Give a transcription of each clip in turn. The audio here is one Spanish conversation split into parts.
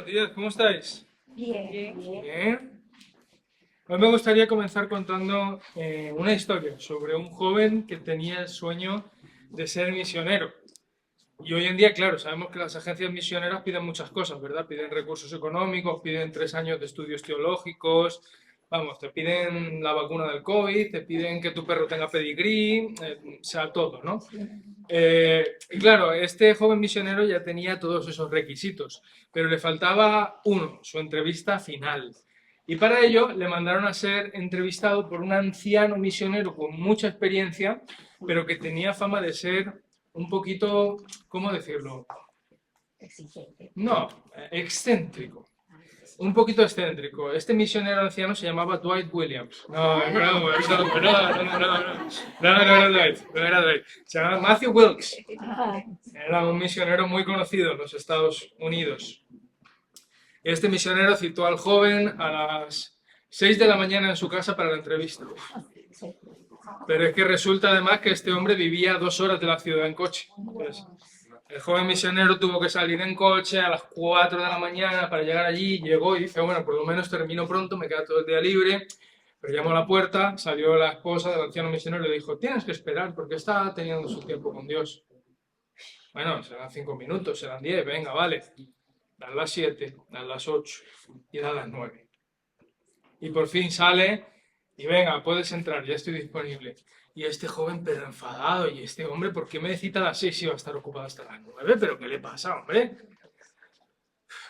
días, ¿cómo estáis? Bien. Bien. Hoy me gustaría comenzar contando una historia sobre un joven que tenía el sueño de ser misionero. Y hoy en día, claro, sabemos que las agencias misioneras piden muchas cosas, ¿verdad? Piden recursos económicos, piden 3 años de estudios teológicos, vamos, te piden la vacuna del COVID, te piden que tu perro tenga pedigrí, o sea, todo, ¿no? Y claro, este joven misionero ya tenía todos esos requisitos, pero le faltaba uno, su entrevista final. Y para ello le mandaron a ser entrevistado por un anciano misionero con mucha experiencia, pero que tenía fama de ser un poquito, ¿cómo decirlo? Exigente. No, excéntrico. Un poquito excéntrico. Este misionero anciano se llamaba Dwight Williams. No, no, no, no, era Dwight, no era Dwight. Se llamaba Matthew Wilkes. Era un misionero muy conocido en los Estados Unidos. Este misionero citó al joven a las 6 de la mañana en su casa para la entrevista. Pero es que resulta además que este hombre vivía a 2 horas de la ciudad en coche. Entonces, el joven misionero tuvo que salir en coche a las 4 de la mañana para llegar allí. Llegó y dice, bueno, por lo menos termino pronto, me queda todo el día libre. Pero llamó a la puerta, salió la esposa del anciano misionero y le dijo, tienes que esperar porque está teniendo su tiempo con Dios. Bueno, serán 5 minutos, serán 10, venga, vale. Dan las 7, dan las 8 y dan las 9. Y por fin sale y venga, puedes entrar, ya estoy disponible. Y este joven pero enfadado, y este hombre, ¿por qué me cita a las 6 y va a estar ocupado hasta las 9? ¿Pero qué le pasa, hombre?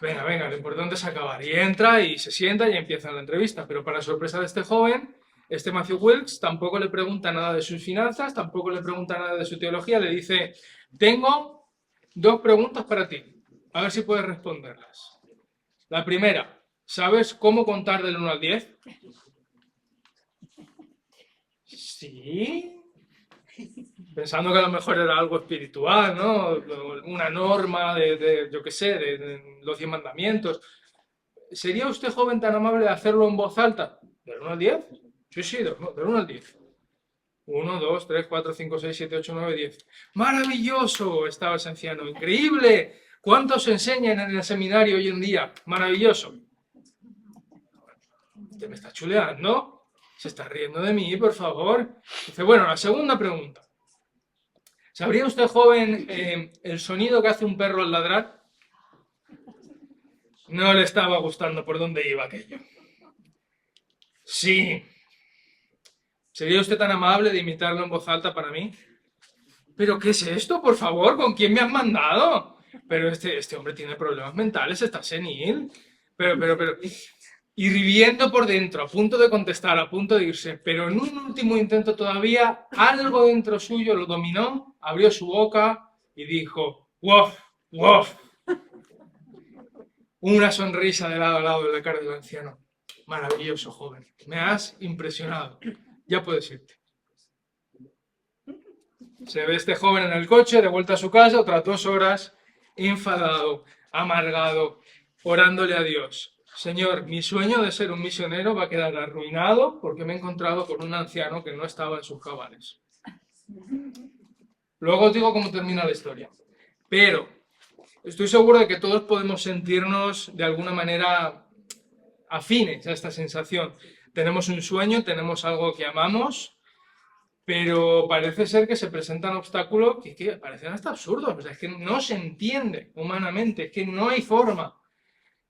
Venga, venga, lo importante es acabar. Y entra y se sienta y empieza la entrevista. Pero para sorpresa de este joven, este Matthew Wilkes tampoco le pregunta nada de sus finanzas, tampoco le pregunta nada de su teología, le dice, tengo 2 preguntas para ti, a ver si puedes responderlas. La primera, ¿sabes cómo contar del 1 al 10? Sí. Pensando que a lo mejor era algo espiritual, ¿no? Una norma yo qué sé, de los 10 mandamientos. ¿Sería usted, joven, tan amable de hacerlo en voz alta? ¿Del 1 al 10? Sí, sí, del 1 al 10. 1, 2, 3, 4, 5, 6, 7, 8, 9, 10. ¡Maravilloso! Estaba ese anciano. ¡Increíble! ¿Cuántos enseñan en el seminario hoy en día? ¡Maravilloso! ¿Usted me está chuleando? ¿Se está riendo de mí, por favor? Dice, bueno, la segunda pregunta. ¿Sabría usted, joven, el sonido que hace un perro al ladrar? No le estaba gustando por dónde iba aquello. Sí. ¿Sería usted tan amable de imitarlo en voz alta para mí? ¿Pero qué es esto, por favor? ¿Con quién me has mandado? Pero este hombre tiene problemas mentales, está senil. Pero... hirviendo por dentro, a punto de contestar, a punto de irse, pero en un último intento todavía, algo dentro suyo lo dominó, abrió su boca y dijo, ¡wof! ¡Wof! Una sonrisa de lado a lado en la cara del anciano. Maravilloso, joven. Me has impresionado. Ya puedes irte. Se ve este joven en el coche, de vuelta a su casa, otras 2 horas, enfadado, amargado, orándole a Dios. Señor, mi sueño de ser un misionero va a quedar arruinado porque me he encontrado con un anciano que no estaba en sus cabales. Luego os digo cómo termina la historia. Pero estoy seguro de que todos podemos sentirnos de alguna manera afines a esta sensación. Tenemos un sueño, tenemos algo que amamos, pero parece ser que se presentan obstáculos que parecen hasta absurdos. O sea, es que no se entiende humanamente, es que no hay forma.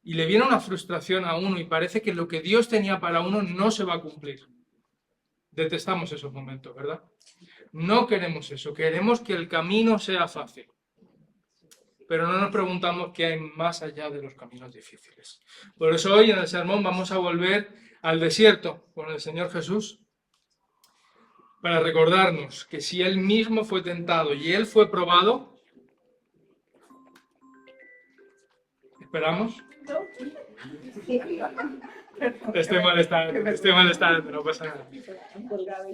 Y le viene una frustración a uno y parece que lo que Dios tenía para uno no se va a cumplir. Detestamos esos momentos, ¿verdad? No queremos eso, queremos que el camino sea fácil. Pero no nos preguntamos qué hay más allá de los caminos difíciles. Por eso hoy en el sermón vamos a volver al desierto con el Señor Jesús para recordarnos que si Él mismo fue tentado y Él fue probado, ¿esperamos? Estoy molestando, no pasa nada.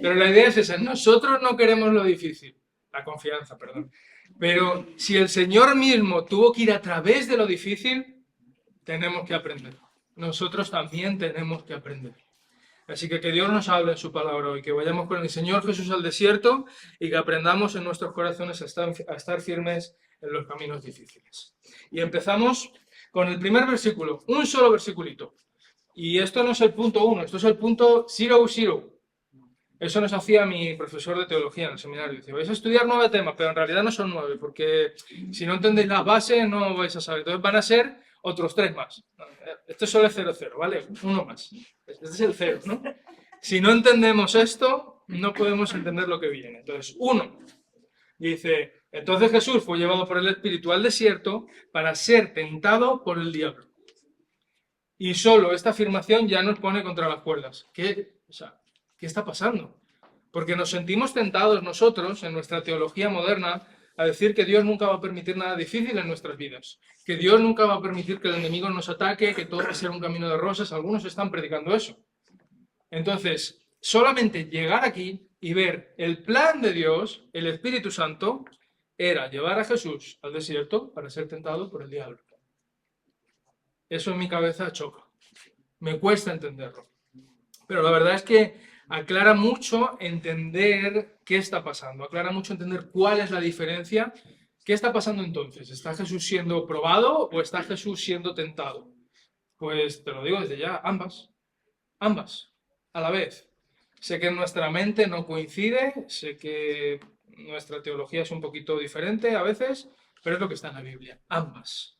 Pero la idea es esa, nosotros no queremos lo difícil, la confianza, perdón. Pero si el Señor mismo tuvo que ir a través de lo difícil, tenemos que aprender. Nosotros también tenemos que aprender. Así que Dios nos hable en su palabra hoy, que vayamos con el Señor Jesús al desierto y que aprendamos en nuestros corazones a estar firmes en los caminos difíciles. Y empezamos con el primer versículo, un solo versiculito. Y esto no es el punto 1, esto es el punto 00. Eso nos hacía mi profesor de teología en el seminario. Dice, vais a estudiar 9 temas, pero en realidad no son 9, porque si no entendéis las bases no vais a saber. Entonces van a ser otros 3 más. Este solo es 00, ¿vale? Uno más. Este es el 0, ¿no? Si no entendemos esto, no podemos entender lo que viene. Entonces, 1. Dice, entonces Jesús fue llevado por el Espíritu al desierto para ser tentado por el diablo. Y solo esta afirmación ya nos pone contra las cuerdas. ¿Qué está pasando? Porque nos sentimos tentados nosotros, en nuestra teología moderna, a decir que Dios nunca va a permitir nada difícil en nuestras vidas. Que Dios nunca va a permitir que el enemigo nos ataque, que todo va a ser un camino de rosas. Algunos están predicando eso. Entonces, solamente llegar aquí y ver el plan de Dios, el Espíritu Santo, era llevar a Jesús al desierto para ser tentado por el diablo. Eso en mi cabeza choca. Me cuesta entenderlo. Pero la verdad es que aclara mucho entender qué está pasando. Aclara mucho entender cuál es la diferencia. ¿Qué está pasando entonces? ¿Está Jesús siendo probado o está Jesús siendo tentado? Pues te lo digo desde ya, ambas. Ambas, a la vez. Sé que nuestra mente no coincide, sé que nuestra teología es un poquito diferente a veces, pero es lo que está en la Biblia. Ambas.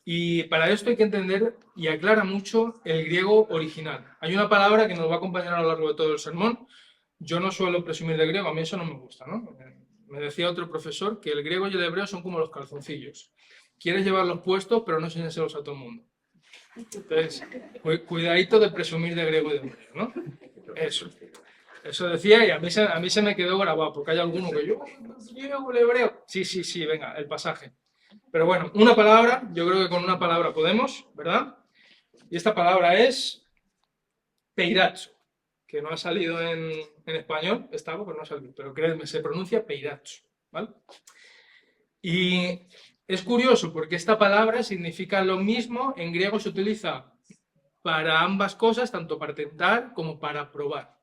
Y para esto hay que entender, y aclara mucho, el griego original. Hay una palabra que nos va a acompañar a lo largo de todo el sermón. Yo no suelo presumir de griego, a mí eso no me gusta, ¿no? Me decía otro profesor que el griego y el hebreo son como los calzoncillos. Quieres llevarlos puestos, pero no enseñárselos a todo el mundo. Entonces, cuidadito de presumir de griego y de hebreo, ¿no? Eso decía, y a mí se me quedó grabado, porque hay alguno que yo, griego, el hebreo. Sí, venga, el pasaje. Pero bueno, una palabra, yo creo que con una palabra podemos, ¿verdad? Y esta palabra es peiracho, que no ha salido en español, estaba, pero no ha salido, pero créeme, se pronuncia peiracho, ¿vale? Y es curioso porque esta palabra significa lo mismo, en griego se utiliza para ambas cosas, tanto para tentar como para probar.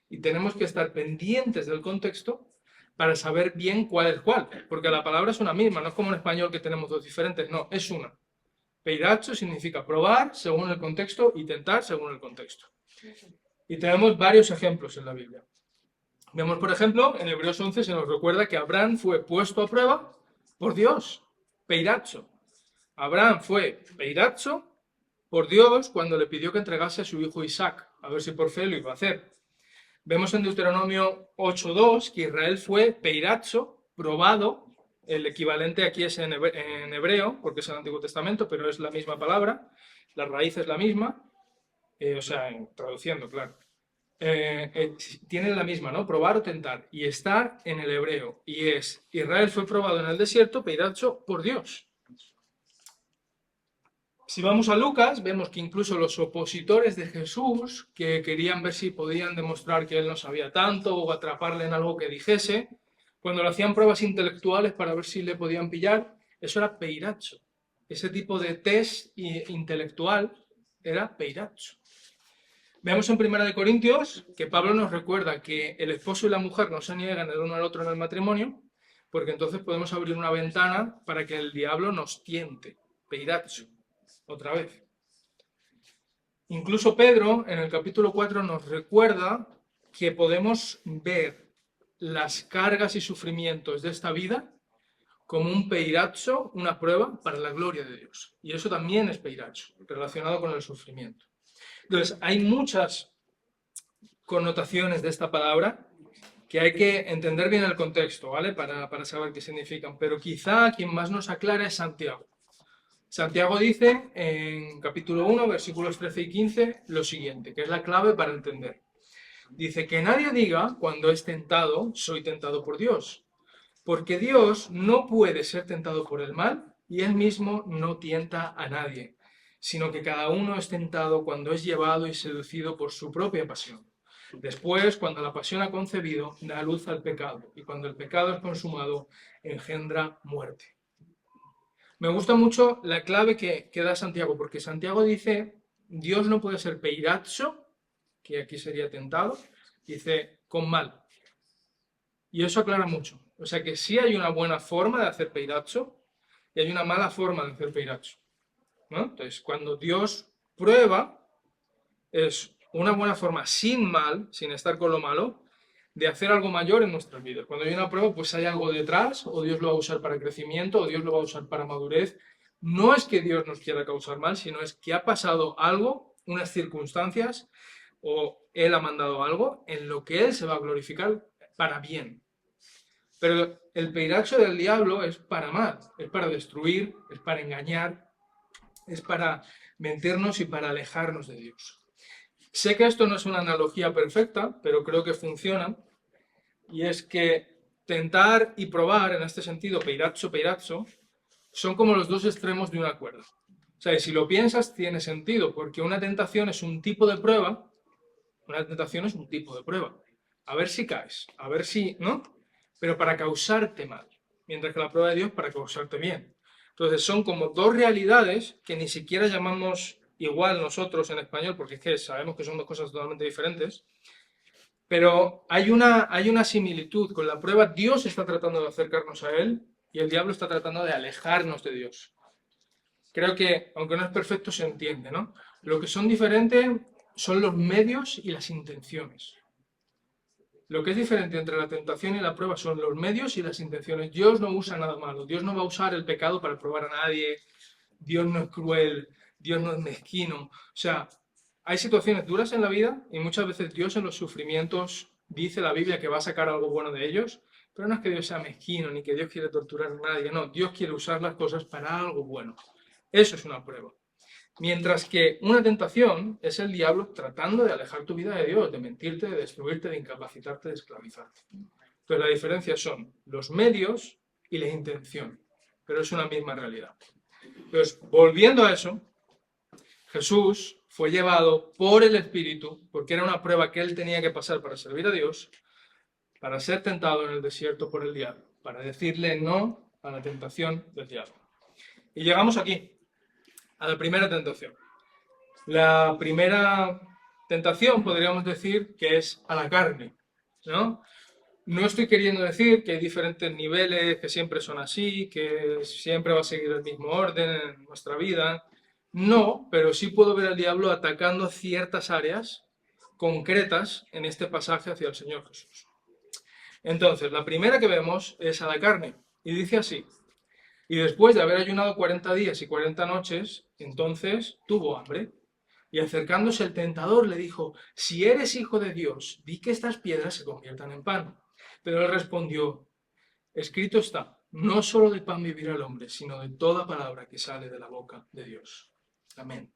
Y tenemos que estar pendientes del contexto para saber bien cuál es cuál, porque la palabra es una misma, no es como en español que tenemos dos diferentes, no, es una. Peiracho significa probar según el contexto y tentar según el contexto. Y tenemos varios ejemplos en la Biblia. Vemos, por ejemplo, en Hebreos 11 se nos recuerda que Abraham fue puesto a prueba por Dios, peiracho. Abraham fue peiracho por Dios cuando le pidió que entregase a su hijo Isaac, a ver si por fe lo iba a hacer. Vemos en Deuteronomio 8.2 que Israel fue peiracho, probado, el equivalente aquí es en hebreo, porque es el Antiguo Testamento, pero es la misma palabra, la raíz es la misma, traduciendo, claro. Tienen la misma, ¿no? Probar o tentar, y está en el hebreo, y es Israel fue probado en el desierto, peiracho, por Dios. Si vamos a Lucas, vemos que incluso los opositores de Jesús, que querían ver si podían demostrar que él no sabía tanto o atraparle en algo que dijese, cuando le hacían pruebas intelectuales para ver si le podían pillar, eso era peiracho. Ese tipo de test intelectual era peiracho. Vemos en 1 Corintios que Pablo nos recuerda que el esposo y la mujer no se niegan el uno al otro en el matrimonio, porque entonces podemos abrir una ventana para que el diablo nos tiente. Peiracho. Otra vez. Incluso Pedro, en el capítulo 4, nos recuerda que podemos ver las cargas y sufrimientos de esta vida como un peiracho, una prueba para la gloria de Dios. Y eso también es peiracho, relacionado con el sufrimiento. Entonces, hay muchas connotaciones de esta palabra que hay que entender bien el contexto, ¿vale? Para saber qué significan. Pero quizá quien más nos aclara es Santiago. Santiago dice en capítulo 1, versículos 13 y 15, lo siguiente, que es la clave para entender. Dice que nadie diga cuando es tentado, soy tentado por Dios, porque Dios no puede ser tentado por el mal y él mismo no tienta a nadie, sino que cada uno es tentado cuando es llevado y seducido por su propia pasión. Después, cuando la pasión ha concebido, da luz al pecado, y cuando el pecado es consumado, engendra muerte. Me gusta mucho la clave que da Santiago, porque Santiago dice, Dios no puede ser peiracho, que aquí sería tentado, dice, con mal. Y eso aclara mucho. O sea que sí hay una buena forma de hacer peiracho y hay una mala forma de hacer peiracho. ¿no? Entonces, cuando Dios prueba, es una buena forma, sin mal, sin estar con lo malo, de hacer algo mayor en nuestras vidas. Cuando hay una prueba, pues hay algo detrás, o Dios lo va a usar para crecimiento, o Dios lo va a usar para madurez. No es que Dios nos quiera causar mal, sino es que ha pasado algo, unas circunstancias, o Él ha mandado algo en lo que Él se va a glorificar para bien. Pero el peiracho del diablo es para mal, es para destruir, es para engañar, es para mentirnos y para alejarnos de Dios. Sé que esto no es una analogía perfecta, pero creo que funciona, y es que tentar y probar, en este sentido, peiracho, son como los dos extremos de una cuerda. O sea, si lo piensas, tiene sentido, porque una tentación es un tipo de prueba, una tentación es un tipo de prueba. A ver si caes, a ver si, ¿no? Pero para causarte mal, mientras que la prueba de Dios para causarte bien. Entonces son como dos realidades que ni siquiera llamamos igual nosotros en español, porque es que sabemos que son dos cosas totalmente diferentes, pero hay una similitud. Con la prueba Dios está tratando de acercarnos a Él y el diablo está tratando de alejarnos de Dios. Creo que, aunque no es perfecto, se entiende, ¿no? Lo que son diferentes son los medios y las intenciones. Lo que es diferente entre la tentación y la prueba son los medios y las intenciones. Dios no usa nada malo. Dios no va a usar el pecado para probar a nadie. Dios no es cruel. Dios no es mezquino. O sea, hay situaciones duras en la vida y muchas veces Dios en los sufrimientos dice la Biblia que va a sacar algo bueno de ellos, pero no es que Dios sea mezquino ni que Dios quiere torturar a nadie. No, Dios quiere usar las cosas para algo bueno. Eso es una prueba. Mientras que una tentación es el diablo tratando de alejar tu vida de Dios, de mentirte, de destruirte, de incapacitarte, de esclavizarte. Entonces la diferencia son los medios y la intención, pero es una misma realidad. Entonces, volviendo a eso, Jesús fue llevado por el Espíritu, porque era una prueba que él tenía que pasar para servir a Dios, para ser tentado en el desierto por el diablo, para decirle no a la tentación del diablo. Y llegamos aquí, a la primera tentación. La primera tentación podríamos decir que es a la carne, ¿no? No estoy queriendo decir que hay diferentes niveles, que siempre son así, que siempre va a seguir el mismo orden en nuestra vida. No, pero sí puedo ver al diablo atacando ciertas áreas concretas en este pasaje hacia el Señor Jesús. Entonces, la primera que vemos es a la carne, y dice así: y después de haber ayunado 40 días y 40 noches, entonces tuvo hambre. Y acercándose el tentador le dijo: si eres hijo de Dios, di que estas piedras se conviertan en pan. Pero él respondió: escrito está, no solo de pan vivirá el hombre, sino de toda palabra que sale de la boca de Dios. Amén.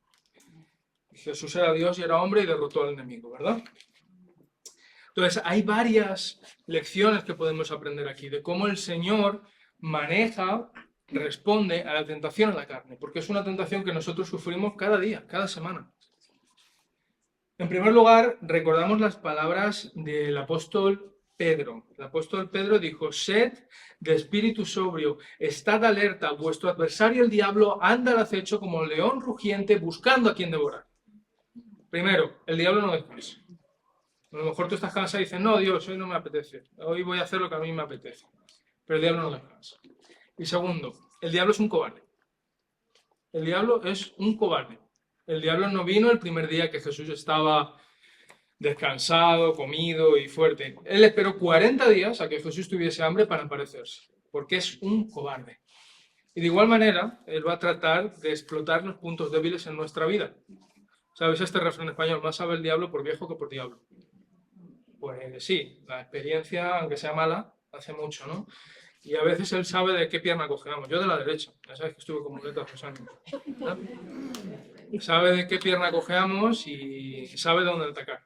Jesús era Dios y era hombre y derrotó al enemigo, ¿verdad? Entonces, hay varias lecciones que podemos aprender aquí de cómo el Señor maneja, responde a la tentación a la carne, porque es una tentación que nosotros sufrimos cada día, cada semana. En primer lugar, recordamos las palabras del apóstol Pedro. El apóstol Pedro dijo: sed de espíritu sobrio, estad alerta, vuestro adversario el diablo anda al acecho como león rugiente buscando a quien devorar. Primero, el diablo no descansa. A lo mejor tú estás cansado y dices: no, Dios, hoy no me apetece, hoy voy a hacer lo que a mí me apetece. Pero el diablo no descansa. Y segundo, el diablo es un cobarde. El diablo es un cobarde. El diablo no vino el primer día que Jesús estaba descansado, comido y fuerte. Él esperó 40 días a que Jesús tuviese hambre para aparecerse, porque es un cobarde. Y de igual manera, él va a tratar de explotar los puntos débiles en nuestra vida. ¿Sabes este refrán español? Más sabe el diablo por viejo que por diablo. Pues sí, la experiencia, aunque sea mala, hace mucho, ¿no? Y a veces él sabe de qué pierna cojeamos. Yo de la derecha, ya sabes que estuve con muletas 2 años, ¿no? Sabe de qué pierna cojeamos y sabe dónde atacar.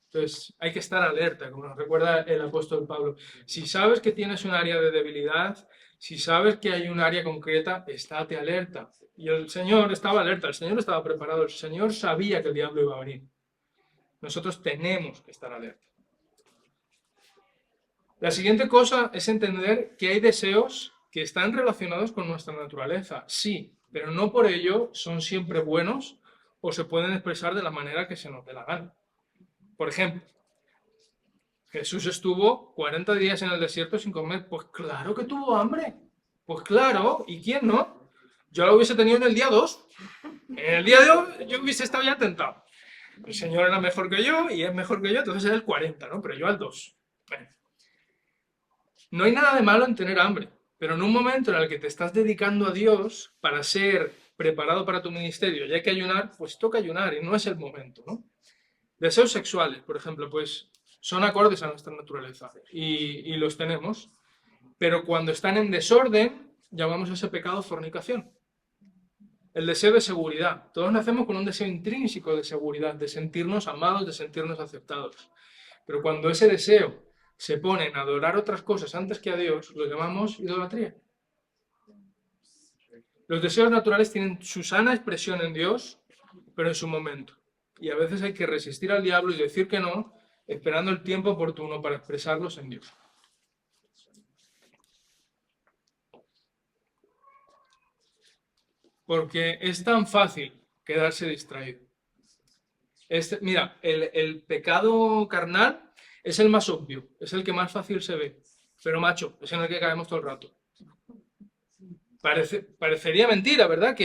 Entonces hay que estar alerta, como nos recuerda el apóstol Pablo. Si sabes que tienes un área de debilidad, si sabes que hay un área concreta, estate alerta. Y el Señor estaba alerta, el Señor estaba preparado, el Señor sabía que el diablo iba a venir. Nosotros tenemos que estar alerta. La siguiente cosa es entender que hay deseos que están relacionados con nuestra naturaleza, sí, pero no por ello son siempre buenos o se pueden expresar de la manera que se nos dé la gana. Por ejemplo, Jesús estuvo 40 días en el desierto sin comer. Pues claro que tuvo hambre. Pues claro, ¿y quién no? Yo lo hubiese tenido en el día 2. En el día 2 yo hubiese estado ya tentado. El Señor era mejor que yo y es mejor que yo, entonces era el 40, ¿no? Pero yo al 2. Bueno. No hay nada de malo en tener hambre, pero en un momento en el que te estás dedicando a Dios para ser preparado para tu ministerio y hay que ayunar, pues toca ayunar y no es el momento, ¿no? Deseos sexuales, por ejemplo, pues son acordes a nuestra naturaleza y los tenemos, pero cuando están en desorden, llamamos a ese pecado fornicación. El deseo de seguridad. Todos nacemos con un deseo intrínseco de seguridad, de sentirnos amados, de sentirnos aceptados. Pero cuando ese deseo se pone en adorar otras cosas antes que a Dios, lo llamamos idolatría. Los deseos naturales tienen su sana expresión en Dios, pero en su momento. Y a veces hay que resistir al diablo y decir que no, esperando el tiempo oportuno para expresarlos en Dios. Porque es tan fácil quedarse distraído. Mira, el pecado carnal es el más obvio, es el que más fácil se ve. Pero macho, es en el que caemos todo el rato. Parecería mentira, ¿verdad?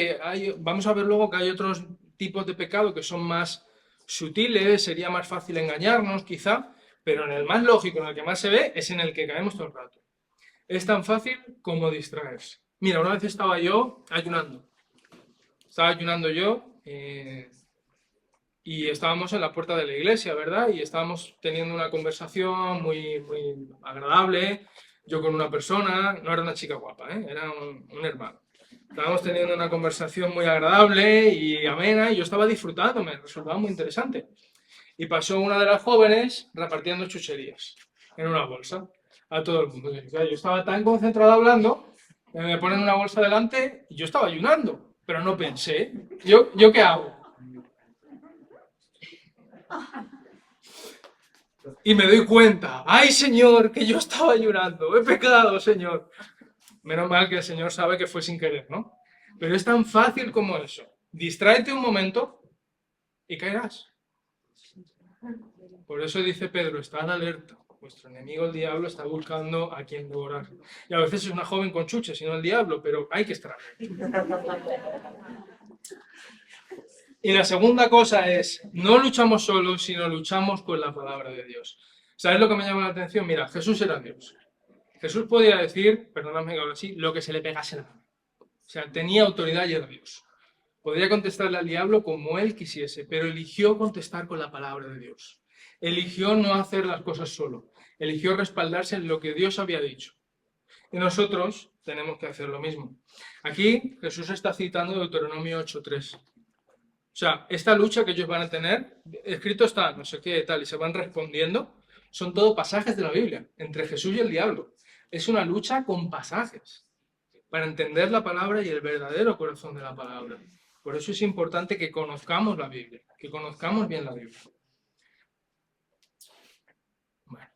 Vamos a ver luego que hay otros tipos de pecado que son más sutiles, sería más fácil engañarnos, quizá, pero en el más lógico, en el que más se ve, es en el que caemos todo el rato. Es tan fácil como distraerse. Mira, una vez estaba yo ayunando. Estaba ayunando yo y estábamos en la puerta de la iglesia, ¿verdad? Y estábamos teniendo una conversación muy, muy agradable. Yo con una persona, no era una chica guapa, era un hermano. Estábamos teniendo una conversación muy agradable y amena y yo estaba disfrutando, me resultaba muy interesante. Y pasó una de las jóvenes repartiendo chucherías en una bolsa a todo el mundo. Yo estaba tan concentrado hablando, me ponen una bolsa delante y yo estaba ayunando, pero no pensé, ¿yo qué hago? Y me doy cuenta, ¡ay, Señor, que yo estaba ayunando! ¡He pecado, Señor! Menos mal que el Señor sabe que fue sin querer, ¿no? Pero es tan fácil como eso. Distráete un momento y caerás. Por eso dice Pedro, estad alerta. Vuestro enemigo, el diablo, está buscando a quien devorar. Y a veces es una joven con chuches y no el diablo, pero hay que estar alerta. Y la segunda cosa es, no luchamos solos, sino luchamos con la palabra de Dios. ¿Sabes lo que me llama la atención? Mira, Jesús era Dios. Jesús podía decir, perdóname que hablo así, lo que se le pegase la gana. O sea, tenía autoridad y era Dios. Podría contestarle al diablo como él quisiese, pero eligió contestar con la palabra de Dios. Eligió no hacer las cosas solo. Eligió respaldarse en lo que Dios había dicho. Y nosotros tenemos que hacer lo mismo. Aquí Jesús está citando Deuteronomio 8:3. O sea, esta lucha que ellos van a tener, escrito está no sé qué tal, y se van respondiendo, son todo pasajes de la Biblia, entre Jesús y el diablo. Es una lucha con pasajes, para entender la palabra y el verdadero corazón de la palabra. Por eso es importante que conozcamos la Biblia, que conozcamos bien la Biblia. Bueno.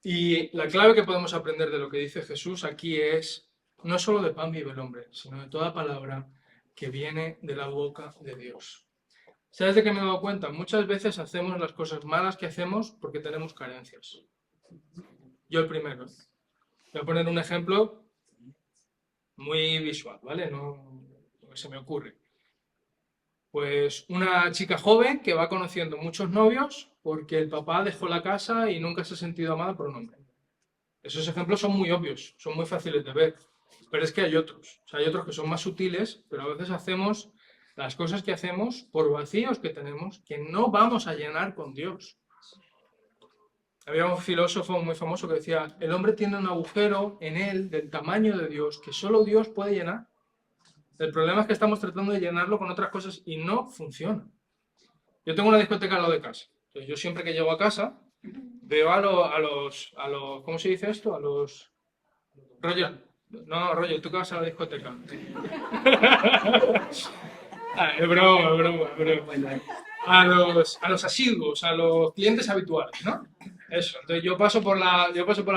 Y la clave que podemos aprender de lo que dice Jesús aquí es, no solo de pan vive el hombre, sino de toda palabra que viene de la boca de Dios. ¿Sabes de qué me he dado cuenta? Muchas veces hacemos las cosas malas que hacemos porque tenemos carencias. Yo el primero. Voy a poner un ejemplo muy visual, ¿vale? No se me ocurre. Pues una chica joven que va conociendo muchos novios porque el papá dejó la casa y nunca se ha sentido amada por un hombre. Esos ejemplos son muy obvios, son muy fáciles de ver, pero es que hay otros. O sea, hay otros que son más sutiles, pero a veces hacemos las cosas que hacemos por vacíos que tenemos que no vamos a llenar con Dios. Había un filósofo muy famoso que decía, el hombre tiene un agujero en él del tamaño de Dios que solo Dios puede llenar. El problema es que estamos tratando de llenarlo con otras cosas y no funciona. Yo tengo una discoteca al lado de casa. Entonces yo siempre que llego a casa veo a los ¿cómo se dice esto? A los... Roger, no, Roger, tú que vas a la discoteca. Es broma, es broma, es broma. A los asiduos, a los clientes habituales, ¿no? Eso, entonces yo paso por la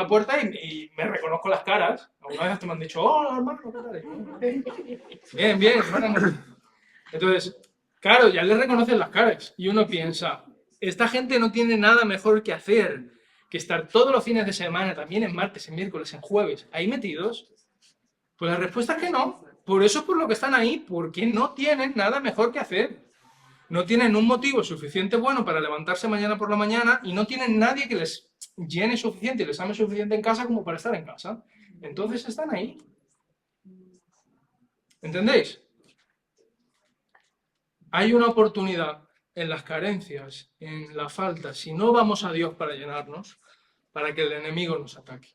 puerta y me reconozco las caras. Alguna vez hasta me han dicho, hola, hermano, ¿qué tal? Bien, bien, hermano. Entonces, claro, ya les reconocen las caras. Y uno piensa, esta gente no tiene nada mejor que hacer que estar todos los fines de semana, también en martes, en miércoles, en jueves, ahí metidos. Pues la respuesta es que no, Por eso es por lo que están ahí, porque no tienen nada mejor que hacer. No tienen un motivo suficiente bueno para levantarse mañana por la mañana y no tienen nadie que les llene suficiente y les ame suficiente en casa como para estar en casa. Entonces están ahí. ¿Entendéis? Hay una oportunidad en las carencias, en la falta, si no vamos a Dios para llenarnos, para que el enemigo nos ataque.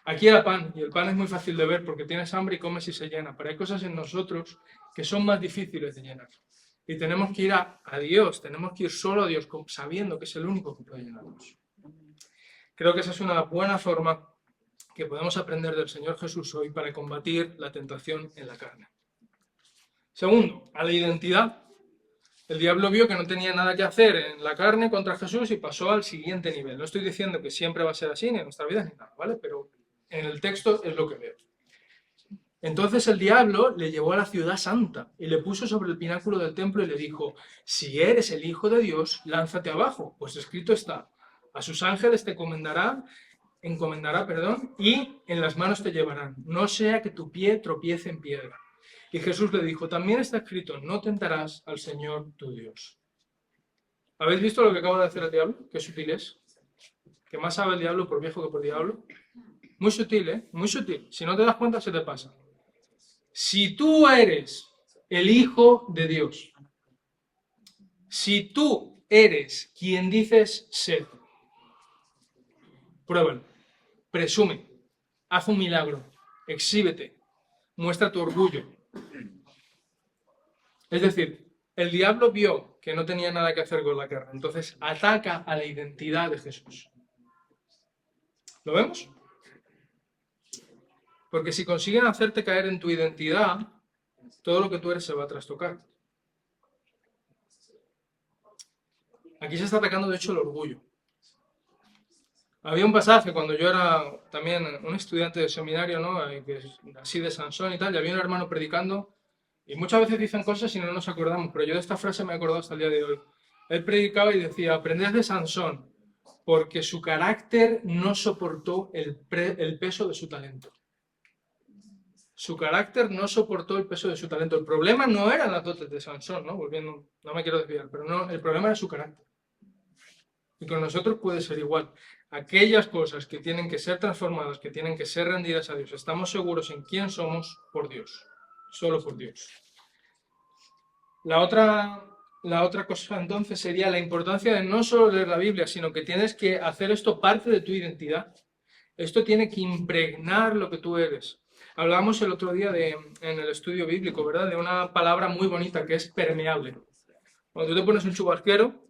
Aquí era pan, y el pan es muy fácil de ver porque tienes hambre y comes y se llena, pero hay cosas en nosotros que son más difíciles de llenar. Y tenemos que ir a Dios, tenemos que ir solo a Dios, sabiendo que es el único que puede llenarnos. Creo que esa es una buena forma que podemos aprender del Señor Jesús hoy para combatir la tentación en la carne. Segundo, a la identidad. El diablo vio que no tenía nada que hacer en la carne contra Jesús y pasó al siguiente nivel. No estoy diciendo que siempre va a ser así, ni en nuestra vida ni nada, ¿vale? Pero en el texto es lo que veo. Entonces el diablo le llevó a la ciudad santa y le puso sobre el pináculo del templo y le dijo: si eres el Hijo de Dios, lánzate abajo, pues escrito está: a sus ángeles te encomendará, y en las manos te llevarán, no sea que tu pie tropiece en piedra. Y Jesús le dijo: también está escrito, no tentarás al Señor tu Dios. ¿Habéis visto lo que acaba de hacer el diablo? Qué sutil es. Que más sabe el diablo por viejo que por diablo. Muy sutil, ¿eh? Muy sutil. Si no te das cuenta, se te pasa. Si tú eres el Hijo de Dios, si tú eres quien dices ser, pruébalo, presume, haz un milagro, exhíbete, muestra tu orgullo. Es decir, el diablo vio que no tenía nada que hacer con la carne, entonces ataca a la identidad de Jesús. ¿Lo vemos? Porque si consiguen hacerte caer en tu identidad, todo lo que tú eres se va a trastocar. Aquí se está atacando, de hecho, el orgullo. Había un pasaje cuando yo era también un estudiante de seminario, ¿no? Así de Sansón y tal, y había un hermano predicando, y muchas veces dicen cosas y no nos acordamos, pero yo de esta frase me he acordado hasta el día de hoy. Él predicaba y decía: aprended de Sansón, porque su carácter no soportó el peso de su talento. Su carácter no soportó el peso de su talento. El problema no eran las dotes de Sansón, ¿no? Volviendo, no me quiero desviar, pero no, el problema era su carácter. Y con nosotros puede ser igual. Aquellas cosas que tienen que ser transformadas, que tienen que ser rendidas a Dios, estamos seguros en quién somos por Dios. Solo por Dios. La otra cosa entonces sería la importancia de no solo leer la Biblia, sino que tienes que hacer esto parte de tu identidad. Esto tiene que impregnar lo que tú eres. Hablábamos el otro día en el estudio bíblico, ¿verdad? De una palabra muy bonita que es permeable. Cuando tú te pones un chubasquero,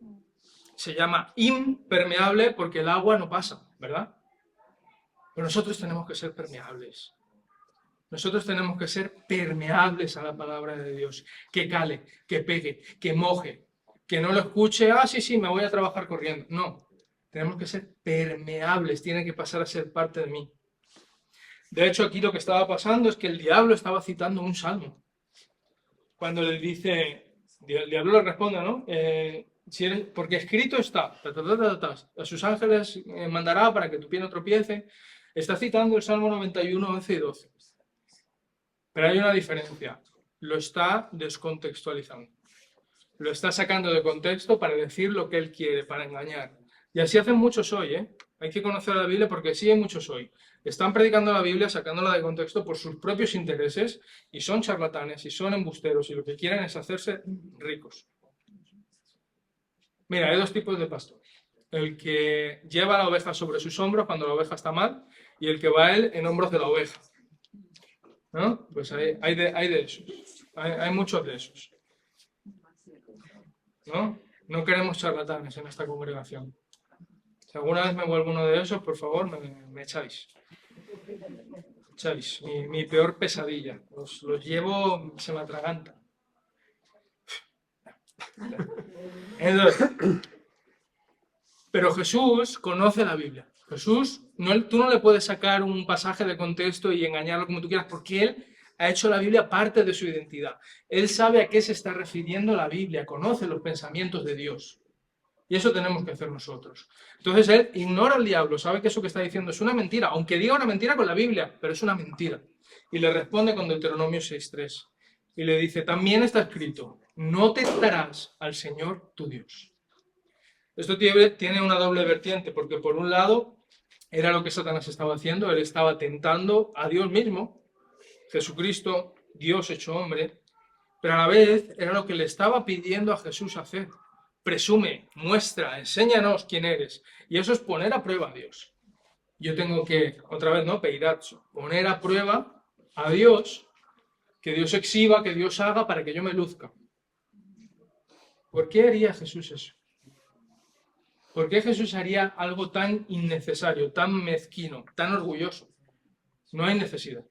se llama impermeable porque el agua no pasa, ¿verdad? Pero nosotros tenemos que ser permeables. Nosotros tenemos que ser permeables a la palabra de Dios. Que cale, que pegue, que moje. Que no lo escuche: sí, me voy a trabajar corriendo. No, tenemos que ser permeables, tiene que pasar a ser parte de mí. De hecho, aquí lo que estaba pasando es que el diablo estaba citando un salmo. Cuando le dice, el diablo le responde, ¿no? Porque escrito está, a sus ángeles mandará para que tu pie no tropiece. Está citando el Salmo 91, 11 y 12. Pero hay una diferencia. Lo está descontextualizando. Lo está sacando de contexto para decir lo que él quiere, para engañar. Y así hacen muchos hoy, ¿eh? Hay que conocer la Biblia porque sí hay muchos hoy. Están predicando la Biblia, sacándola de contexto por sus propios intereses, y son charlatanes, y son embusteros, y lo que quieren es hacerse ricos. Mira, hay dos tipos de pastor. El que lleva la oveja sobre sus hombros cuando la oveja está mal, y el que va él en hombros de la oveja. ¿No? Pues hay de esos. Hay muchos de esos. ¿No? No queremos charlatanes en esta congregación. Si alguna vez me vuelvo uno de esos, por favor, me echáis. ¿Echáis? Mi peor pesadilla. Los llevo, se me atragantan. Entonces, pero Jesús conoce la Biblia. Jesús, tú no le puedes sacar un pasaje de contexto y engañarlo como tú quieras, porque Él ha hecho la Biblia parte de su identidad. Él sabe a qué se está refiriendo la Biblia, conoce los pensamientos de Dios. Y eso tenemos que hacer nosotros. Entonces Él ignora al diablo, sabe que eso que está diciendo es una mentira, aunque diga una mentira con la Biblia, pero es una mentira. Y le responde con Deuteronomio 6:3. Y le dice, también está escrito, no tentarás al Señor tu Dios. Esto tiene una doble vertiente, porque por un lado era lo que Satanás estaba haciendo, él estaba tentando a Dios mismo, Jesucristo, Dios hecho hombre, pero a la vez era lo que le estaba pidiendo a Jesús hacer. Presume, muestra, enséñanos quién eres. Y eso es poner a prueba a Dios. Yo tengo que, otra vez, ¿no? Peirazzo, poner a prueba a Dios, que Dios exhiba, que Dios haga para que yo me luzca. ¿Por qué haría Jesús eso? ¿Por qué Jesús haría algo tan innecesario, tan mezquino, tan orgulloso? No hay necesidad.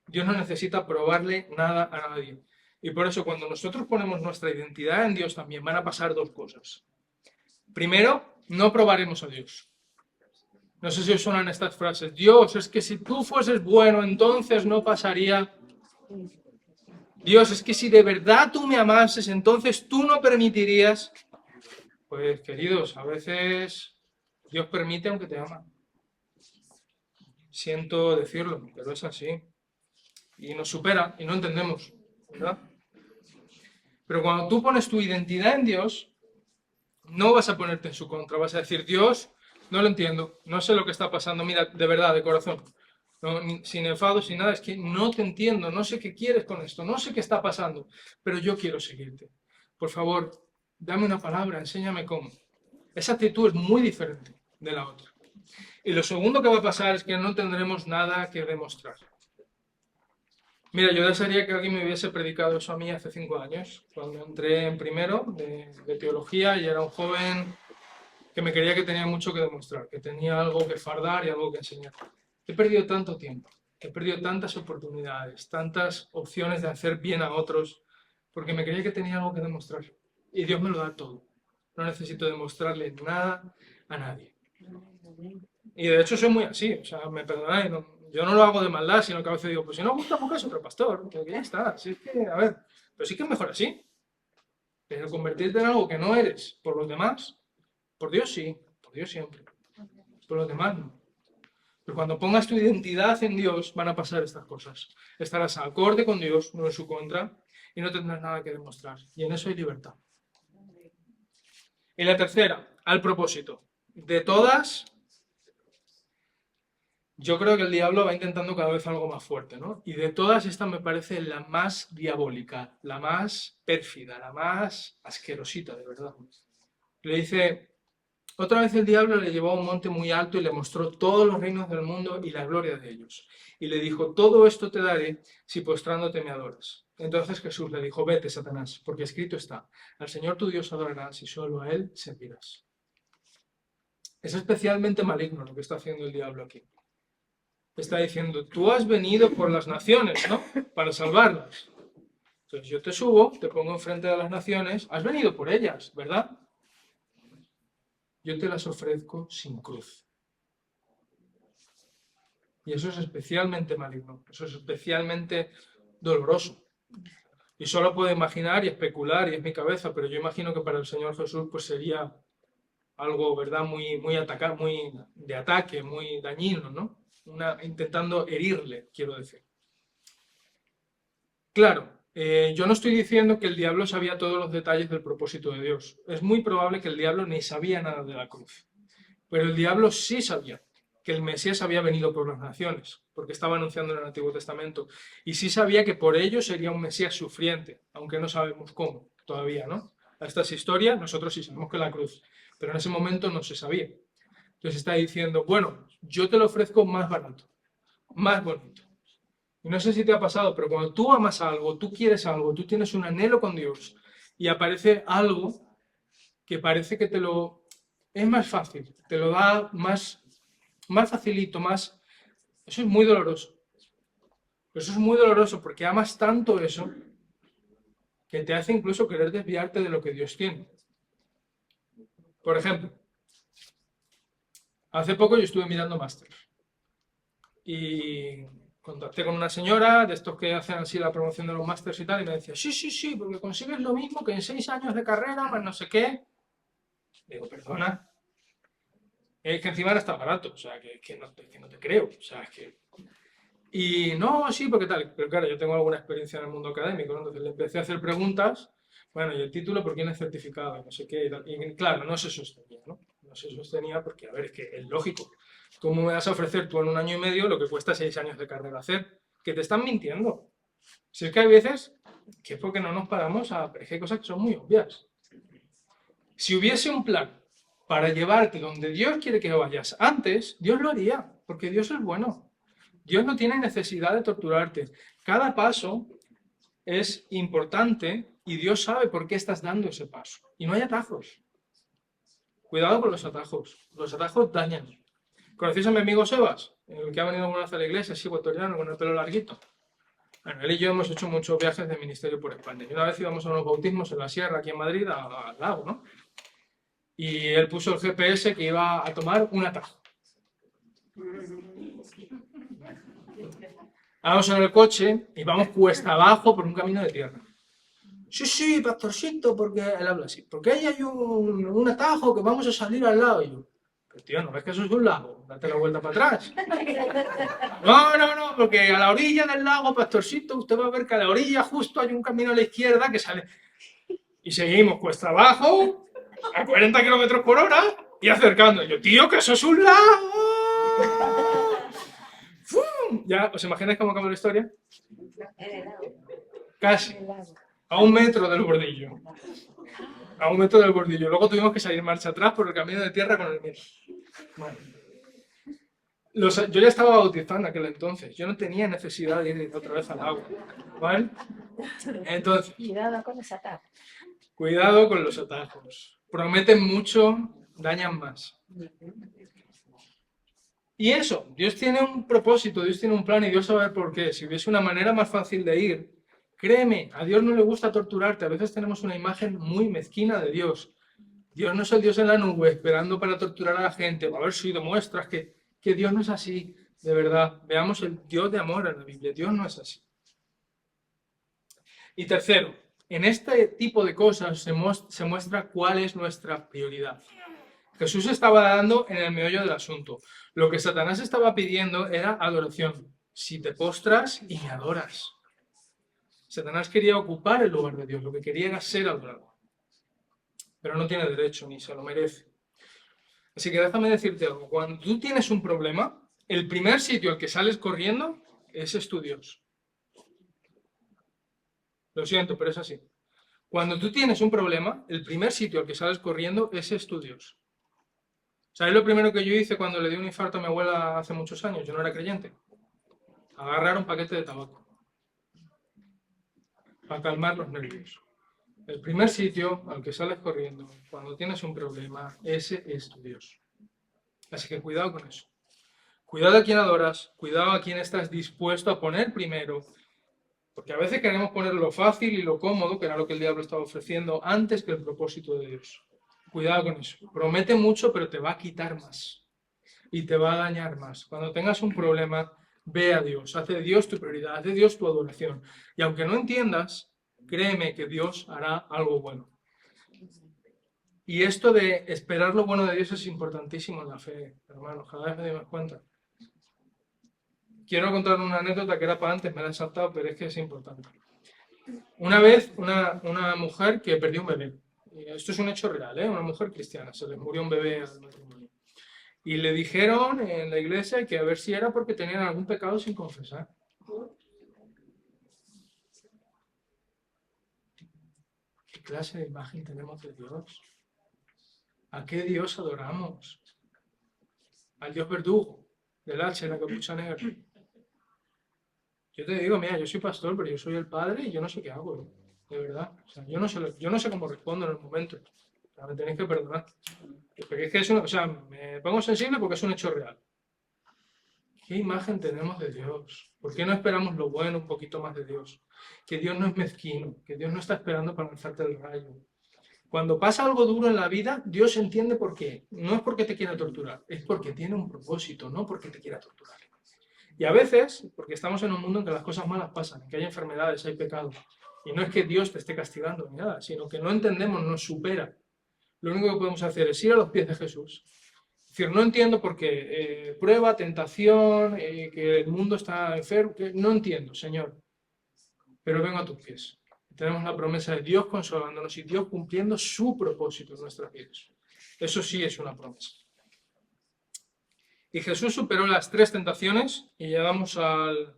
Dios no necesita probarle nada a nadie. Y por eso cuando nosotros ponemos nuestra identidad en Dios también van a pasar dos cosas. Primero, no probaremos a Dios. No sé si os suenan estas frases. Dios, es que si tú fueses bueno, entonces no pasaría. Dios, es que si de verdad tú me amases, entonces tú no permitirías. Pues queridos, a veces Dios permite aunque te ama. Siento decirlo, pero es así. Y nos supera y no entendemos, ¿verdad? Pero cuando tú pones tu identidad en Dios, no vas a ponerte en su contra, vas a decir, Dios, no lo entiendo, no sé lo que está pasando, mira, de verdad, de corazón, no, sin enfado, sin nada, es que no te entiendo, no sé qué quieres con esto, no sé qué está pasando, pero yo quiero seguirte. Por favor, dame una palabra, enséñame cómo. Esa actitud es muy diferente de la otra. Y lo segundo que va a pasar es que no tendremos nada que demostrar. Mira, yo desearía que alguien me hubiese predicado eso a mí hace 5 años, cuando entré en primero de teología y era un joven que me creía que tenía mucho que demostrar, que tenía algo que fardar y algo que enseñar. He perdido tanto tiempo, he perdido tantas oportunidades, tantas opciones de hacer bien a otros, porque me creía que tenía algo que demostrar. Y Dios me lo da todo. No necesito demostrarle nada a nadie. Y de hecho soy muy así, o sea, me perdonáis, yo no lo hago de maldad, sino que a veces digo, pues si no gusta, buscas otro pastor, que ya está, si es que, a ver, pero sí que es mejor así. Pero convertirte en algo que no eres por los demás, por Dios sí, por Dios siempre, por los demás no. Pero cuando pongas tu identidad en Dios, van a pasar estas cosas. Estarás acorde con Dios, no en su contra, y no tendrás nada que demostrar. Y en eso hay libertad. Y la tercera, al propósito. De todas, yo creo que el diablo va intentando cada vez algo más fuerte, ¿no? Y de todas, esta me parece la más diabólica, la más pérfida, la más asquerosita, de verdad. Le dice, otra vez el diablo le llevó a un monte muy alto y le mostró todos los reinos del mundo y la gloria de ellos. Y le dijo, todo esto te daré si postrándote me adoras. Entonces Jesús le dijo, vete, Satanás, porque escrito está, al Señor tu Dios adorarás y solo a Él servirás. Es especialmente maligno lo que está haciendo el diablo aquí. Está diciendo, tú has venido por las naciones, ¿no? Para salvarlas. Entonces yo te subo, te pongo enfrente de las naciones, has venido por ellas, ¿verdad? Yo te las ofrezco sin cruz. Y eso es especialmente maligno, eso es especialmente doloroso. Y solo puedo imaginar y especular, y es mi cabeza, pero yo imagino que para el Señor Jesús pues sería algo, ¿verdad? Muy de ataque, muy dañino, ¿no? Intentando herirle, quiero decir. Claro, yo no estoy diciendo que el diablo sabía todos los detalles del propósito de Dios. Es muy probable que el diablo ni sabía nada de la cruz. Pero el diablo sí sabía que el Mesías había venido por las naciones, porque estaba anunciando en el Antiguo Testamento. Y sí sabía que por ello sería un Mesías sufriente, aunque no sabemos cómo todavía, ¿no? A estas historias nosotros sí sabemos que la cruz, pero en ese momento no se sabía. Entonces está diciendo, bueno, yo te lo ofrezco más barato, más bonito. Y no sé si te ha pasado, pero cuando tú amas algo, tú quieres algo, tú tienes un anhelo con Dios y aparece algo que parece que te lo... es más fácil, te lo da más facilito, más... Eso es muy doloroso. Pero eso es muy doloroso porque amas tanto eso que te hace incluso querer desviarte de lo que Dios tiene. Por ejemplo, hace poco yo estuve mirando máster y contacté con una señora de estos que hacen así la promoción de los másters y tal, y me decía, sí, sí, sí, porque consigues lo mismo que en 6 años de carrera, más no sé qué. Digo, perdona. Es que encima era está barato, o sea, que no te creo. O sea, es que Y no, sí, porque tal. Pero claro, yo tengo alguna experiencia en el mundo académico, ¿no? Entonces le empecé a hacer preguntas. Bueno, y el título, ¿por quién es certificado? No sé qué. Y claro, no se sostenía, ¿no? No se sostenía porque, a ver, es que es lógico. ¿Cómo me vas a ofrecer tú en un año y medio lo que cuesta 6 años de carrera hacer? Que te están mintiendo. Si es que hay veces que es porque no nos paramos a... Es que hay cosas que son muy obvias. Si hubiese un plan para llevarte donde Dios quiere que vayas antes, Dios lo haría, porque Dios es bueno. Dios no tiene necesidad de torturarte. Cada paso es importante y Dios sabe por qué estás dando ese paso. Y no hay atajos. Cuidado con los atajos. Los atajos dañan. ¿Conocéis a mi amigo Sebas? El que ha venido alguna vez a la iglesia, así ecuatoriano, con el pelo larguito. Bueno, él y yo hemos hecho muchos viajes de ministerio por España. Y una vez íbamos a unos bautismos en la sierra, aquí en Madrid, al lago, ¿no? Y él puso el GPS que iba a tomar un atajo. Vamos en el coche y vamos cuesta abajo por un camino de tierra. Sí, sí, pastorcito, porque él habla así. Porque ahí hay un atajo que vamos a salir al lado. Y yo, pero tío, ¿no ves que eso es un lago? Date la vuelta para atrás. No, no, no, porque a la orilla del lago, pastorcito, usted va a ver que a la orilla justo hay un camino a la izquierda que sale. Y seguimos cuesta abajo, a 40 kilómetros por hora, y acercando. Y yo, tío, que eso es un lago. ¡Fum! ¿Ya os imagináis cómo acaba la historia? En el lago. Casi. En el lago. A 1 metro del bordillo. A 1 metro del bordillo. Luego tuvimos que salir marcha atrás por el camino de tierra con el miedo. Bueno. Yo ya estaba bautizado en aquel entonces. Yo no tenía necesidad de ir otra vez al agua. ¿Vale? Entonces, Cuidado con esa tapa. cuidado con los atajos. Prometen mucho, dañan más. Y eso, Dios tiene un propósito, Dios tiene un plan y Dios sabe por qué. Si hubiese una manera más fácil de ir, créeme, a Dios no le gusta torturarte. A veces tenemos una imagen muy mezquina de Dios. Dios no es el Dios en la nube esperando para torturar a la gente, a ver si demuestras que Dios no es así, de verdad. Veamos el Dios de amor en la Biblia. Dios no es así. Y tercero, en este tipo de cosas se muestra cuál es nuestra prioridad. Jesús estaba dando en el meollo del asunto. Lo que Satanás estaba pidiendo era adoración. Si te postras y me adoras. Satanás quería ocupar el lugar de Dios, lo que quería era ser adorado. Pero no tiene derecho ni se lo merece. Así que déjame decirte algo. Cuando tú tienes un problema, el primer sitio al que sales corriendo es tu Dios. Lo siento, pero es así. Cuando tú tienes un problema, el primer sitio al que sales corriendo es tu Dios. ¿Sabéis lo primero que yo hice cuando le di un infarto a mi abuela hace muchos años? Yo no era creyente. Agarrar un paquete de tabaco. Para calmar los nervios. El primer sitio al que sales corriendo cuando tienes un problema, ese es tu Dios. Así que cuidado con eso. Cuidado a quién adoras, cuidado a quién estás dispuesto a poner primero, porque a veces queremos poner lo fácil y lo cómodo, que era lo que el diablo estaba ofreciendo, antes que el propósito de Dios. Cuidado con eso. Promete mucho, pero te va a quitar más. Y te va a dañar más. Cuando tengas un problema, ve a Dios. Haz de Dios tu prioridad, haz de Dios tu adoración. Y aunque no entiendas, créeme que Dios hará algo bueno. Y esto de esperar lo bueno de Dios es importantísimo en la fe, hermanos. Cada vez me doy más cuenta. Quiero contar una anécdota que era para antes, me la he saltado, pero es que es importante. Una vez, una mujer que perdió un bebé. Esto es un hecho real, ¿eh? Una mujer cristiana. Se le murió un bebé al matrimonio. Y le dijeron en la iglesia que a ver si era porque tenían algún pecado sin confesar. ¿Qué clase de imagen tenemos de Dios? ¿A qué Dios adoramos? Al Dios verdugo, del hacha y la capucha negra. Yo te digo, mira, yo soy pastor, pero yo soy el padre y yo no sé qué hago, de verdad. O sea, yo no sé cómo respondo en el momento. O sea, me tenéis que perdonar. Porque es que es o sea, me pongo sensible porque es un hecho real. ¿Qué imagen tenemos de Dios? ¿Por qué no esperamos lo bueno, un poquito más de Dios? Que Dios no es mezquino, que Dios no está esperando para lanzarte el rayo. Cuando pasa algo duro en la vida, Dios entiende por qué. No es porque te quiera torturar, es porque tiene un propósito, no porque te quiera torturar. Y a veces, porque estamos en un mundo en que las cosas malas pasan, que hay enfermedades, hay pecados. Y no es que Dios te esté castigando ni nada, sino que no entendemos, nos supera. Lo único que podemos hacer es ir a los pies de Jesús Es decir, no entiendo por qué prueba, tentación, que el mundo está enfermo, no entiendo, Señor, pero vengo a tus pies. Tenemos la promesa de Dios consolándonos y Dios cumpliendo su propósito en nuestras vidas. Eso sí es una promesa. Y Jesús superó las 3 tentaciones y llegamos al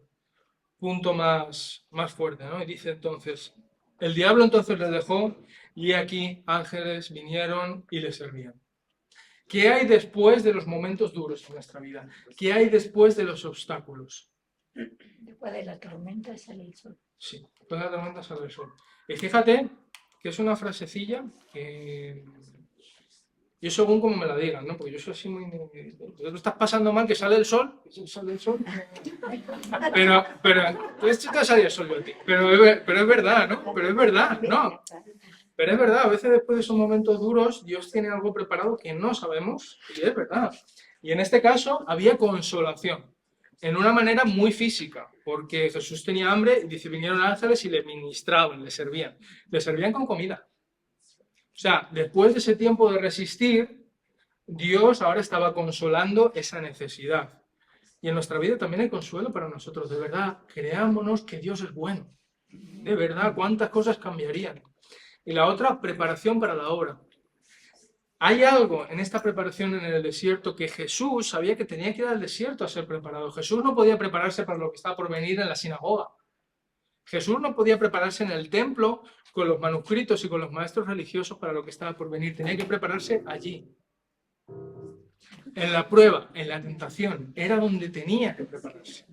punto más fuerte, ¿no? Y dice entonces, el diablo entonces les dejó y aquí ángeles vinieron y les servían. ¿Qué hay después de los momentos duros en nuestra vida? ¿Qué hay después de los obstáculos? Después de la tormenta sale el sol. Sí, después de la tormenta sale el sol. Y fíjate que es una frasecilla que yo según como me la digan, ¿no? Porque yo soy así muy... Tú estás pasando mal, que sale el sol, sale el sol. Pero esto te salía el sol yo a ti. Pero es verdad, ¿no? Pero es verdad, ¿no? Pero es verdad, a veces después de esos momentos duros, Dios tiene algo preparado que no sabemos, y es verdad. Y en este caso había consolación, en una manera muy física, porque Jesús tenía hambre y dice, vinieron ángeles y le ministraban, le servían con comida. O sea, después de ese tiempo de resistir, Dios ahora estaba consolando esa necesidad. Y en nuestra vida también hay consuelo para nosotros, de verdad, creámonos que Dios es bueno. De verdad, cuántas cosas cambiarían. Y la otra, preparación para la obra. Hay algo en esta preparación en el desierto que Jesús sabía que tenía que ir al desierto a ser preparado. Jesús no podía prepararse para lo que estaba por venir en la sinagoga. Jesús no podía prepararse en el templo con los manuscritos y con los maestros religiosos para lo que estaba por venir. Tenía que prepararse allí. En la prueba, en la tentación, era donde tenía que prepararse.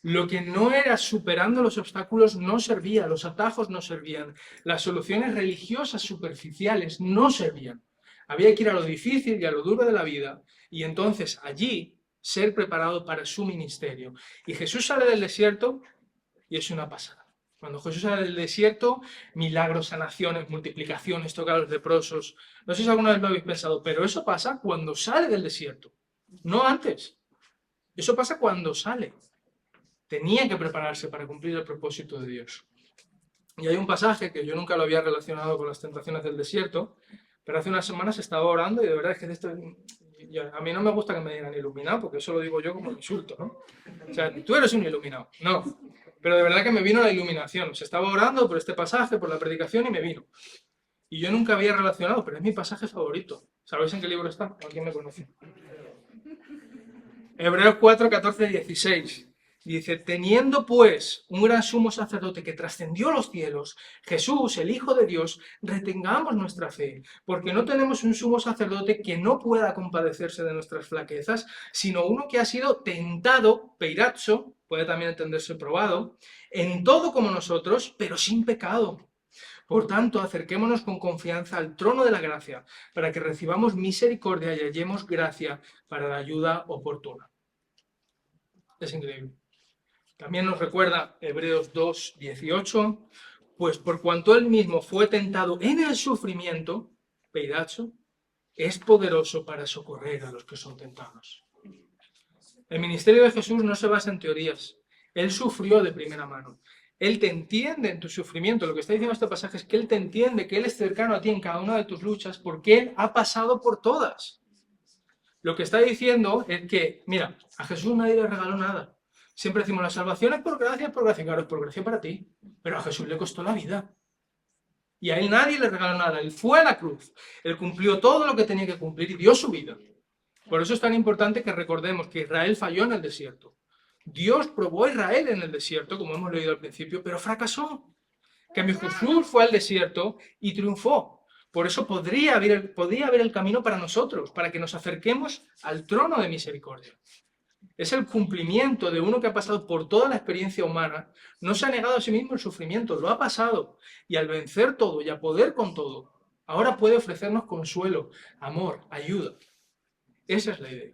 Lo que no era superando los obstáculos no servía, los atajos no servían, las soluciones religiosas superficiales no servían. Había que ir a lo difícil y a lo duro de la vida y entonces allí ser preparado para su ministerio. Y Jesús sale del desierto y es una pasada. Cuando Jesús sale del desierto, milagros, sanaciones, multiplicaciones, toca a los leprosos. No sé si alguna vez lo habéis pensado, pero eso pasa cuando sale del desierto, no antes. Eso pasa cuando sale. Tenía que prepararse para cumplir el propósito de Dios. Y hay un pasaje que yo nunca lo había relacionado con las tentaciones del desierto, pero hace unas semanas estaba orando y de verdad es que a mí no me gusta que me digan iluminado, porque eso lo digo yo como insulto, ¿no? O sea, tú eres un iluminado. No. Pero de verdad que me vino la iluminación. Se estaba orando por este pasaje, por la predicación y me vino. Y yo nunca había relacionado, pero es mi pasaje favorito. ¿Sabéis en qué libro está? ¿Alguien me conoce? Hebreos 4, 14, 16. Dice, teniendo pues un gran sumo sacerdote que trascendió los cielos, Jesús, el Hijo de Dios, retengamos nuestra fe, porque no tenemos un sumo sacerdote que no pueda compadecerse de nuestras flaquezas, sino uno que ha sido tentado, peirazo, puede también entenderse probado, en todo como nosotros, pero sin pecado. Por tanto, acerquémonos con confianza al trono de la gracia, para que recibamos misericordia y hallemos gracia para la ayuda oportuna. Es increíble. También nos recuerda Hebreos 2, 18, pues por cuanto él mismo fue tentado en el sufrimiento, peidazo, es poderoso para socorrer a los que son tentados. El ministerio de Jesús no se basa en teorías. Él sufrió de primera mano. Él te entiende en tu sufrimiento. Lo que está diciendo este pasaje es que Él te entiende, que Él es cercano a ti en cada una de tus luchas, porque Él ha pasado por todas. Lo que está diciendo es que, mira, a Jesús nadie le regaló nada. Siempre decimos, la salvación es por gracia, claro, es por gracia para ti, pero a Jesús le costó la vida. Y a Él nadie le regaló nada. Él fue a la cruz, Él cumplió todo lo que tenía que cumplir y dio su vida. Por eso es tan importante que recordemos que Israel falló en el desierto. Dios probó a Israel en el desierto, como hemos leído al principio, pero fracasó. En cambio, Jesús fue al desierto y triunfó. Por eso podría haber el camino para nosotros, para que nos acerquemos al trono de misericordia. Es el cumplimiento de uno que ha pasado por toda la experiencia humana, no se ha negado a sí mismo el sufrimiento, lo ha pasado, y al vencer todo y a poder con todo, ahora puede ofrecernos consuelo, amor, ayuda. Esa es la idea.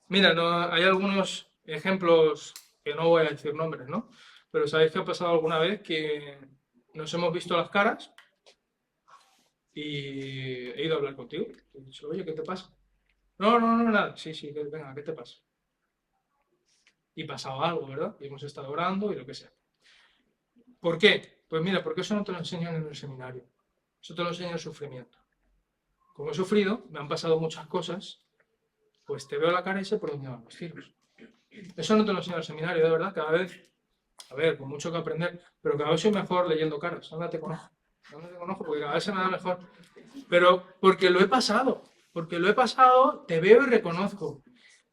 Mira, hay algunos ejemplos que no voy a decir nombres, ¿no? Pero ¿sabéis qué ha pasado alguna vez? Que nos hemos visto las caras y he ido a hablar contigo. Y he dicho, oye, ¿qué te pasa? No, nada. Sí, venga, ¿qué te pasa? Y pasaba algo, ¿verdad? Y hemos estado orando y lo que sea. ¿Por qué? Pues mira, porque eso no te lo enseñan en el seminario. Eso te lo enseña el sufrimiento. como he sufrido, me han pasado muchas cosas, pues te veo la cara y sé por dónde van los tiros. Eso no te lo enseño al seminario, de verdad, cada vez, a ver, con mucho que aprender, pero cada vez soy mejor leyendo caras, ándate con ojo, porque cada vez se me da mejor. Pero porque lo he pasado, te veo y reconozco.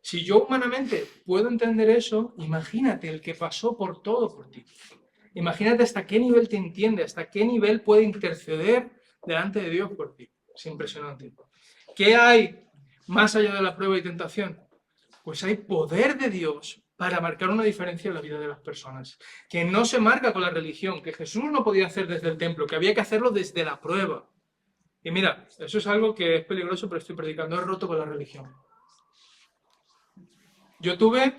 Si yo humanamente puedo entender eso, imagínate el que pasó por todo por ti. Imagínate hasta qué nivel te entiende, hasta qué nivel puede interceder delante de Dios por ti. Es impresionante. ¿Qué hay más allá de la prueba y tentación? Pues hay poder de Dios para marcar una diferencia en la vida de las personas, que no se marca con la religión, que Jesús no podía hacer desde el templo, que había que hacerlo desde la prueba. Y mira, eso es algo que es peligroso, pero estoy predicando, he roto con la religión. Yo tuve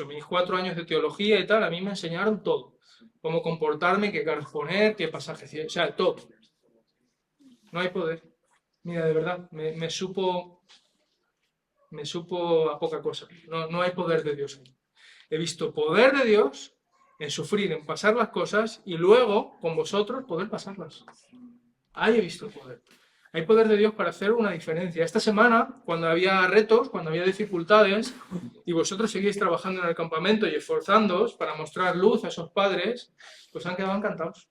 mis 4 años de teología y tal, a mí me enseñaron todo, cómo comportarme, qué caras poner, qué pasajes, o sea, todo. No hay poder. Mira, de verdad, me supo a poca cosa. No hay poder de Dios ahí. He visto poder de Dios en sufrir, en pasar las cosas y luego, con vosotros, poder pasarlas. Ahí he visto el poder. Hay poder de Dios para hacer una diferencia. Esta semana, cuando había retos, cuando había dificultades, y vosotros seguís trabajando en el campamento y esforzándoos para mostrar luz a esos padres, pues han quedado encantados.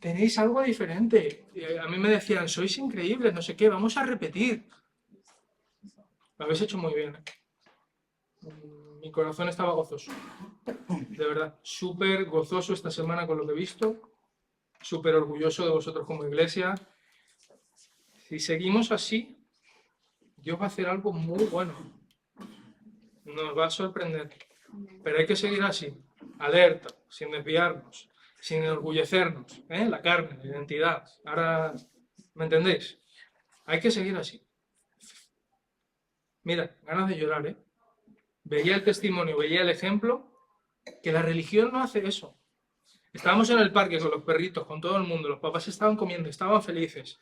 Tenéis algo diferente. A mí me decían, sois increíbles, no sé qué, vamos a repetir. Lo habéis hecho muy bien. Mi corazón estaba gozoso. De verdad, súper gozoso esta semana con lo que he visto. Súper orgulloso de vosotros como iglesia. Si seguimos así, Dios va a hacer algo muy bueno. Nos va a sorprender. Pero hay que seguir así, alerta, sin desviarnos, sin enorgullecernos. La carne, la identidad. Ahora, ¿me entendéis? Hay que seguir así. Mira, ganas de llorar, ¿eh? Veía el testimonio, veía el ejemplo, que la religión no hace eso. Estábamos en el parque con los perritos, con todo el mundo, los papás estaban comiendo, estaban felices.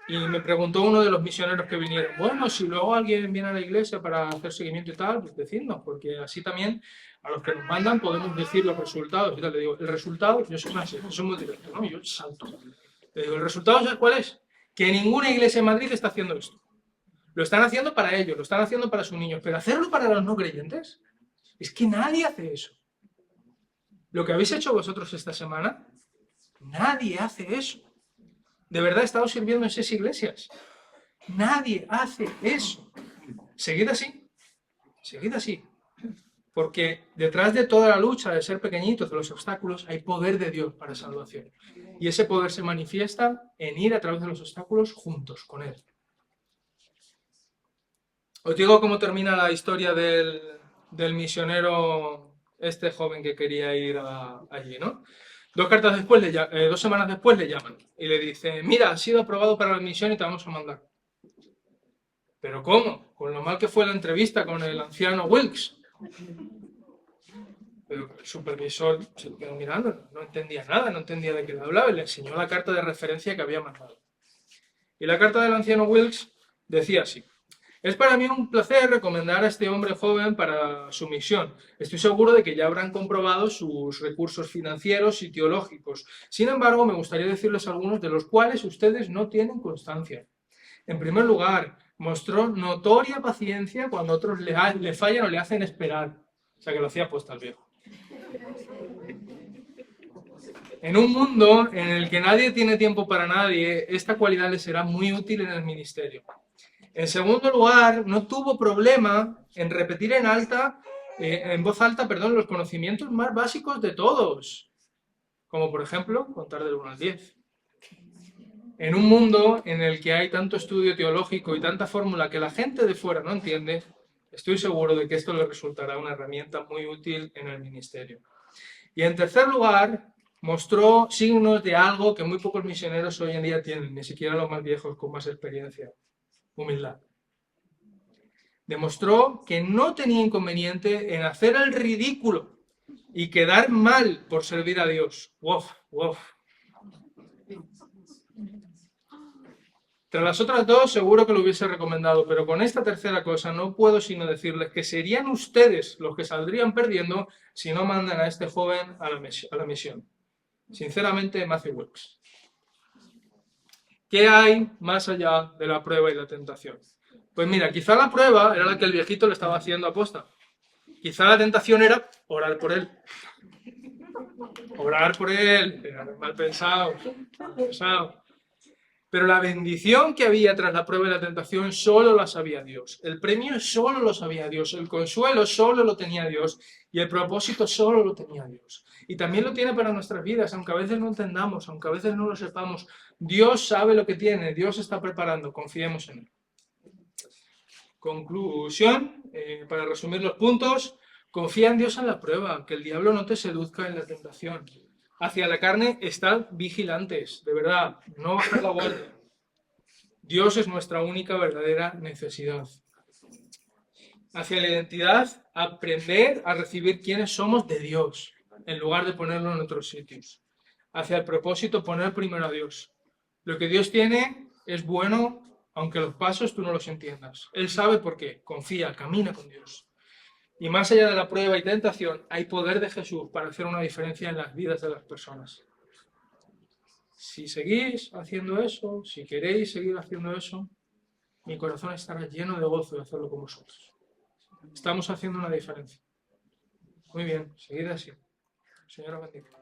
Y me preguntó uno de los misioneros que vinieron, bueno, si luego alguien viene a la iglesia para hacer seguimiento y tal, pues decidnos, porque así también a los que nos mandan podemos decir los resultados. Y tal, le digo, el resultado, yo soy más, yo soy muy directo, ¿no? Yo salto. Le digo, ¿el resultado sabes cuál es? Que ninguna iglesia en Madrid está haciendo esto. Lo están haciendo para ellos, lo están haciendo para sus niños, pero hacerlo para los no creyentes, es que nadie hace eso. Lo que habéis hecho vosotros esta semana, nadie hace eso. De verdad he estado sirviendo en 6 iglesias. Nadie hace eso. Seguid así. Seguid así. Porque detrás de toda la lucha de ser pequeñitos, de los obstáculos, hay poder de Dios para salvación. Y ese poder se manifiesta en ir a través de los obstáculos juntos con Él. Os digo cómo termina la historia del misionero, este joven que quería ir allí, ¿no? 2 semanas después le llaman y le dicen, mira, has sido aprobado para la misión y te vamos a mandar. ¿Pero cómo? Con lo mal que fue la entrevista con el anciano Wilkes. Pero el supervisor se quedó mirando, no entendía nada, no entendía de qué le hablaba y le enseñó la carta de referencia que había mandado. Y la carta del anciano Wilkes decía así. Es para mí un placer recomendar a este hombre joven para su misión. Estoy seguro de que ya habrán comprobado sus recursos financieros y teológicos. Sin embargo, me gustaría decirles algunos de los cuales ustedes no tienen constancia. En primer lugar, mostró notoria paciencia cuando otros le fallan o le hacen esperar. O sea, que lo hacía aposta el viejo. En un mundo en el que nadie tiene tiempo para nadie, esta cualidad le será muy útil en el ministerio. En segundo lugar, no tuvo problema en repetir en voz alta, los conocimientos más básicos de todos, como por ejemplo contar del 1 al 10. En un mundo en el que hay tanto estudio teológico y tanta fórmula que la gente de fuera no entiende, estoy seguro de que esto le resultará una herramienta muy útil en el ministerio. Y en tercer lugar, mostró signos de algo que muy pocos misioneros hoy en día tienen, ni siquiera los más viejos con más experiencia. Humildad. Demostró que no tenía inconveniente en hacer el ridículo y quedar mal por servir a Dios. ¡Wow! ¡Wow! Tras las otras 2 seguro que lo hubiese recomendado, pero con esta tercera cosa no puedo sino decirles que serían ustedes los que saldrían perdiendo si no mandan a este joven a la misión. Sinceramente, Matthew Wilkes. ¿Qué hay más allá de la prueba y la tentación? Pues mira, quizá la prueba era la que el viejito le estaba haciendo aposta. Quizá la tentación era orar por él. Orar por él, era mal pensado, mal pensado. Pero la bendición que había tras la prueba y la tentación solo la sabía Dios. El premio solo lo sabía Dios. El consuelo solo lo tenía Dios. Y el propósito solo lo tenía Dios. Y también lo tiene para nuestras vidas, aunque a veces no entendamos, aunque a veces no lo sepamos. Dios sabe lo que tiene, Dios está preparando, confiemos en Él. Conclusión, para resumir los puntos, confía en Dios en la prueba, que el diablo no te seduzca en la tentación. Hacia la carne, estad vigilantes, de verdad, no bajar la guardia. Dios es nuestra única verdadera necesidad. Hacia la identidad, aprender a recibir quiénes somos de Dios, en lugar de ponerlo en otros sitios. Hacia el propósito, poner primero a Dios. Lo que Dios tiene es bueno, aunque los pasos tú no los entiendas. Él sabe por qué. Confía, camina con Dios. Y más allá de la prueba y tentación, hay poder de Jesús para hacer una diferencia en las vidas de las personas. Si seguís haciendo eso, si queréis seguir haciendo eso, mi corazón estará lleno de gozo de hacerlo con vosotros. Estamos haciendo una diferencia. Muy bien, seguid así. Señor, bendiga.